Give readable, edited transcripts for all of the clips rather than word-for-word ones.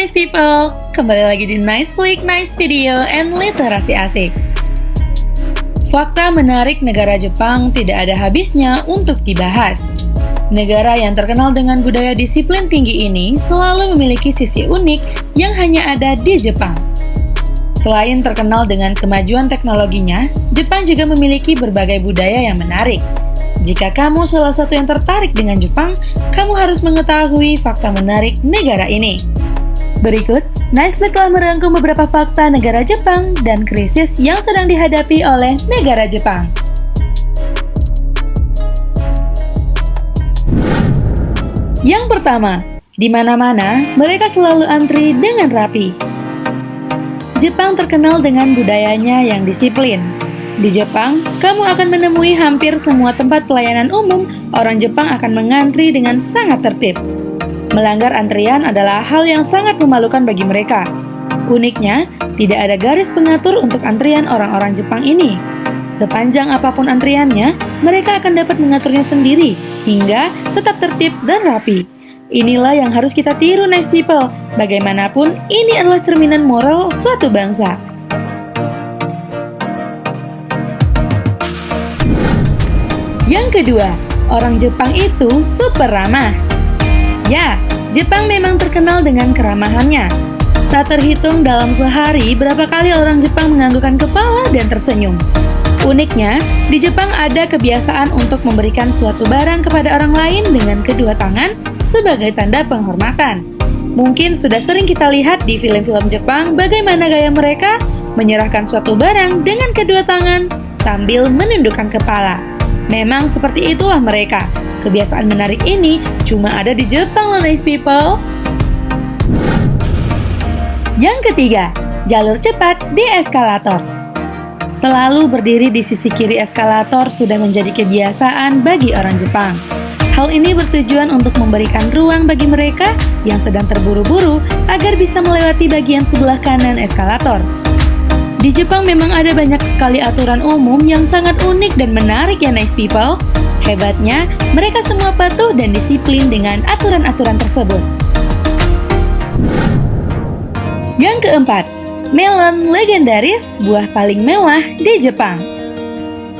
nice people, kembali lagi di Nice Flick, Nice Video, and Literasi Asik. Fakta menarik negara Jepang tidak ada habisnya untuk dibahas. Negara yang terkenal dengan budaya disiplin tinggi ini selalu memiliki sisi unik yang hanya ada di Jepang. Selain terkenal dengan kemajuan teknologinya, Jepang juga memiliki berbagai budaya yang menarik. Jika kamu salah satu yang tertarik dengan Jepang, kamu harus mengetahui fakta menarik negara ini. Berikut, Nice Flick telah merangkum beberapa fakta negara Jepang dan krisis yang sedang dihadapi oleh negara Jepang. Yang pertama, di mana-mana mereka selalu antri dengan rapi. Jepang terkenal dengan budayanya yang disiplin. Di Jepang, kamu akan menemui hampir semua tempat pelayanan umum, orang Jepang akan mengantri dengan sangat tertib. Melanggar antrian adalah hal yang sangat memalukan bagi mereka. Uniknya, tidak ada garis pengatur untuk antrian orang-orang Jepang ini. Sepanjang apapun antriannya, mereka akan dapat mengaturnya sendiri, hingga tetap tertib dan rapi. Inilah yang harus kita tiru, nice people. Bagaimanapun, ini adalah cerminan moral suatu bangsa. Yang kedua, orang Jepang itu super ramah. Ya, Jepang memang terkenal dengan keramahannya. Tak terhitung dalam sehari berapa kali orang Jepang menganggukkan kepala dan tersenyum. Uniknya, di Jepang ada kebiasaan untuk memberikan suatu barang kepada orang lain dengan kedua tangan sebagai tanda penghormatan. Mungkin sudah sering kita lihat di film-film Jepang bagaimana gaya mereka menyerahkan suatu barang dengan kedua tangan sambil menundukkan kepala. Memang seperti itulah mereka. Kebiasaan menarik ini cuma ada di Jepang loh, nice people. Yang ketiga, jalur cepat di eskalator. Selalu berdiri di sisi kiri eskalator sudah menjadi kebiasaan bagi orang Jepang. Hal ini bertujuan untuk memberikan ruang bagi mereka yang sedang terburu-buru agar bisa melewati bagian sebelah kanan eskalator. Di Jepang memang ada banyak sekali aturan umum yang sangat unik dan menarik ya nice people. Hebatnya, mereka semua patuh dan disiplin dengan aturan-aturan tersebut. Yang keempat, melon legendaris, buah paling mewah di Jepang.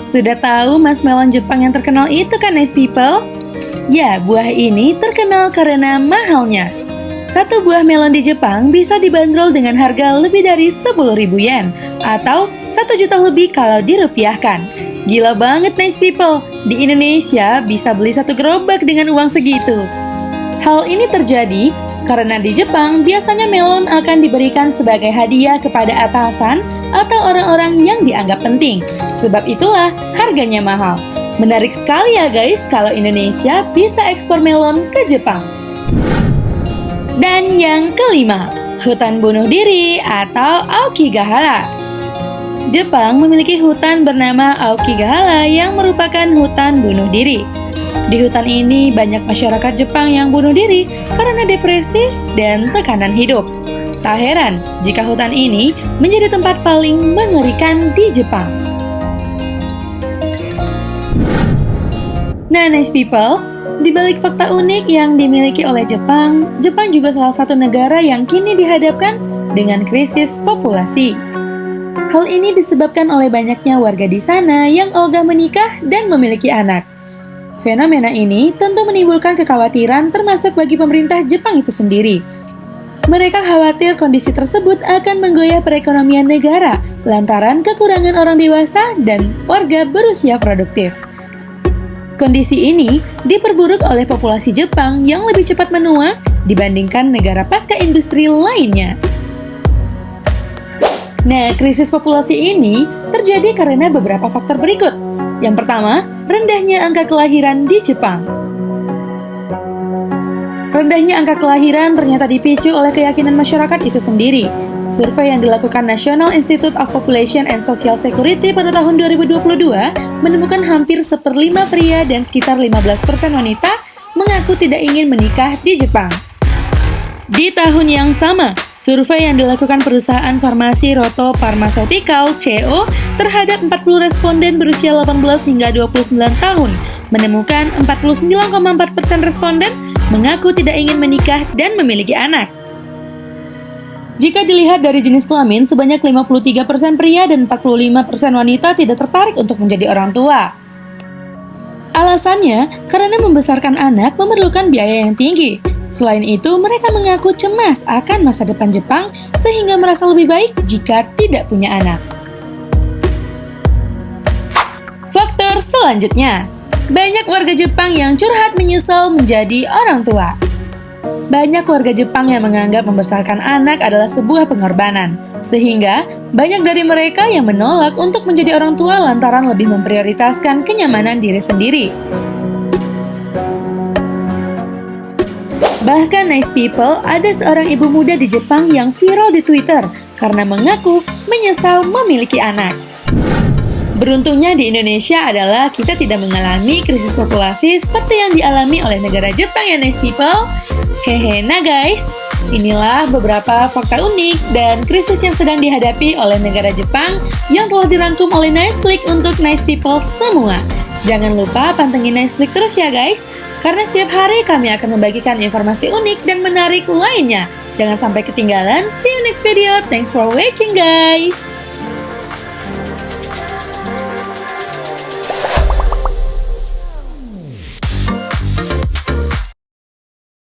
Sudah tahu mas melon Jepang yang terkenal itu kan nice people? Ya, buah ini terkenal karena mahalnya. Satu buah melon di Jepang bisa dibanderol dengan harga lebih dari 10.000 yen atau 1 juta lebih kalau dirupiahkan. Gila banget nice people, di Indonesia bisa beli satu gerobak dengan uang segitu. Hal ini terjadi karena di Jepang biasanya melon akan diberikan sebagai hadiah kepada atasan atau orang-orang yang dianggap penting. Sebab itulah harganya mahal. Menarik sekali ya guys kalau Indonesia bisa ekspor melon ke Jepang. Dan yang kelima, hutan bunuh diri atau Aokigahara. Jepang memiliki hutan bernama Aokigahara yang merupakan hutan bunuh diri. Di hutan ini banyak masyarakat Jepang yang bunuh diri karena depresi dan tekanan hidup. Tak heran jika hutan ini menjadi tempat paling mengerikan di Jepang. Nah, nice people, di balik fakta unik yang dimiliki oleh Jepang, Jepang juga salah satu negara yang kini dihadapkan dengan krisis populasi. Hal ini disebabkan oleh banyaknya warga di sana yang ogah menikah dan memiliki anak. Fenomena ini tentu menimbulkan kekhawatiran termasuk bagi pemerintah Jepang itu sendiri. Mereka khawatir kondisi tersebut akan menggoyah perekonomian negara lantaran kekurangan orang dewasa dan warga berusia produktif. Kondisi ini diperburuk oleh populasi Jepang yang lebih cepat menua dibandingkan negara pasca industri lainnya. Nah, krisis populasi ini terjadi karena beberapa faktor berikut. Yang pertama, rendahnya angka kelahiran di Jepang. Rendahnya angka kelahiran ternyata dipicu oleh keyakinan masyarakat itu sendiri. Survei yang dilakukan National Institute of Population and Social Security pada tahun 2022 menemukan hampir 1/5 pria dan sekitar 15% wanita mengaku tidak ingin menikah di Jepang. Di tahun yang sama, survei yang dilakukan perusahaan farmasi Roto Pharmaceutical (CO) terhadap 40 responden berusia 18 hingga 29 tahun menemukan 49,4% responden mengaku tidak ingin menikah dan memiliki anak. Jika dilihat dari jenis kelamin, sebanyak 53% pria dan 45% wanita tidak tertarik untuk menjadi orang tua. Alasannya, karena membesarkan anak memerlukan biaya yang tinggi. Selain itu, mereka mengaku cemas akan masa depan Jepang sehingga merasa lebih baik jika tidak punya anak. Faktor selanjutnya, banyak warga Jepang yang curhat menyesal menjadi orang tua. Banyak warga Jepang yang menganggap membesarkan anak adalah sebuah pengorbanan, sehingga banyak dari mereka yang menolak untuk menjadi orang tua lantaran lebih memprioritaskan kenyamanan diri sendiri. Bahkan nice people, ada seorang ibu muda di Jepang yang viral di Twitter karena mengaku menyesal memiliki anak. Beruntungnya di Indonesia adalah kita tidak mengalami krisis populasi seperti yang dialami oleh negara Jepang ya nice people. Hehe, nah guys, inilah beberapa fakta unik dan krisis yang sedang dihadapi oleh negara Jepang yang telah dirangkum oleh Niceflix untuk nice people semua. Jangan lupa pantengin Niceflix terus ya guys, karena setiap hari kami akan membagikan informasi unik dan menarik lainnya. Jangan sampai ketinggalan, see you next video, thanks for watching guys!